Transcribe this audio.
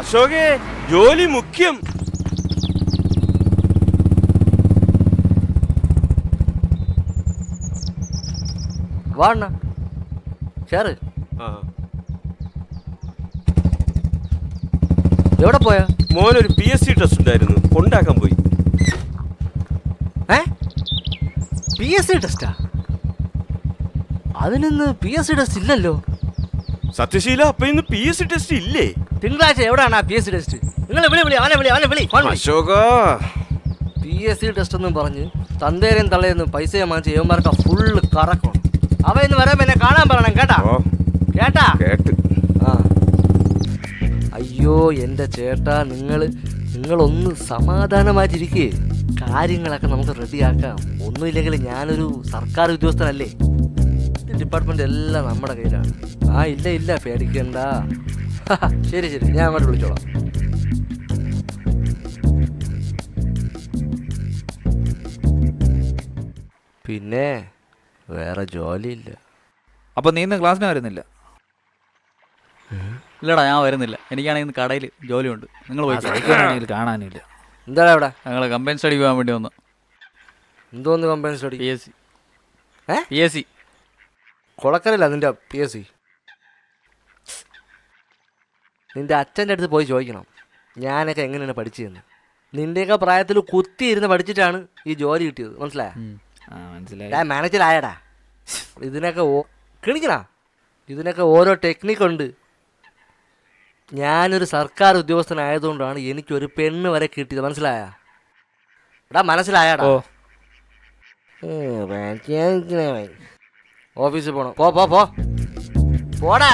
അശോകേ, ജോലി മുഖ്യം. വാ കേറ്. എവിടെ പോയാ? മോനൊരു PSC ടെസ്റ്റ് ഉണ്ടായിരുന്നു, കൊണ്ടാക്കാൻ പോയി. PSC ടെസ്റ്റാ? അതിനിന്ന് PSC ടെസ്റ്റ് ഇല്ലല്ലോ. സത്യശീല, അപ്പൊ ഇന്ന് PSC ടെസ്റ്റ് ഇല്ലേ? തിങ്കളാഴ്ച എവിടെയാണ് ആ PSC ടെസ്റ്റ്? നിങ്ങൾ അശോക, PSC ടെസ്റ്റ് എന്നും പറഞ്ഞ് തന്തേരെയും തള്ളയെന്നും പൈസയെ വാങ്ങിച്ച് യവന്മാർക്ക് ഫുള്ള് കറക്കണം. അവ ഇന്ന് വരാൻ എന്നെ കാണാൻ പറയണം, കേട്ടാ? കേട്ടാ? കേട്ട്. ആ അയ്യോ എൻ്റെ ചേട്ടാ, നിങ്ങളൊന്ന് സമാധാനമായിട്ടിരിക്കേ. കാര്യങ്ങളൊക്കെ നമുക്ക് റെഡിയാക്കാം. ഒന്നുമില്ലെങ്കിൽ ഞാനൊരു സർക്കാർ ഉദ്യോഗസ്ഥനല്ലേ. ഡിപ്പാർട്ട്മെന്റ് എല്ലാം നമ്മുടെ കയ്യിലാണ്. ഇല്ല പേടിക്കണ്ട. ശരി ഞാൻ അങ്ങോട്ട് വിളിച്ചോളാം. പിന്നെ വേറെ ജോലിയില്ല. അപ്പോൾ നീ ഇന്ന് ക്ലാസ്സിന് വരുന്നില്ല? ഇല്ലടാ, ഞാൻ വരുന്നില്ല. എനിക്കാണെങ്കിൽ ഇന്ന് കടയിൽ ജോലിയുണ്ട്. നിങ്ങൾ പോയി. കാണാനില്ല. എന്താണ് അവിടെ? ഞങ്ങൾ കമ്പൈൻ സ്റ്റഡി പോകാൻ വേണ്ടി വന്നു. എന്തോന്ന് കമ്പൈൻ സ്റ്റഡി? PSC കൊളക്കരല്ല നിന്റെ PSC. നിന്റെ അച്ഛൻ്റെ അടുത്ത് പോയി ചോദിക്കണം ഞാനൊക്കെ എങ്ങനെയാണ് പഠിച്ചതെന്ന്. നിന്റെയൊക്കെ പ്രായത്തിൽ കുത്തിയിരുന്ന് പഠിച്ചിട്ടാണ് ഈ ജോലി കിട്ടിയത്. മനസ്സിലായ മാനേജർ ആയടാ. ഇതിനൊക്കെ കിണിക്കണ. ഇതിനൊക്കെ ഓരോ ടെക്നിക്കുണ്ട്. ഞാനൊരു സർക്കാർ ഉദ്യോഗസ്ഥനായതുകൊണ്ടാണ് എനിക്കൊരു പെണ്ണ് വരെ കിട്ടിയത്. മനസ്സിലായടാ? ഓഫീസിൽ പോണം. പോടാ.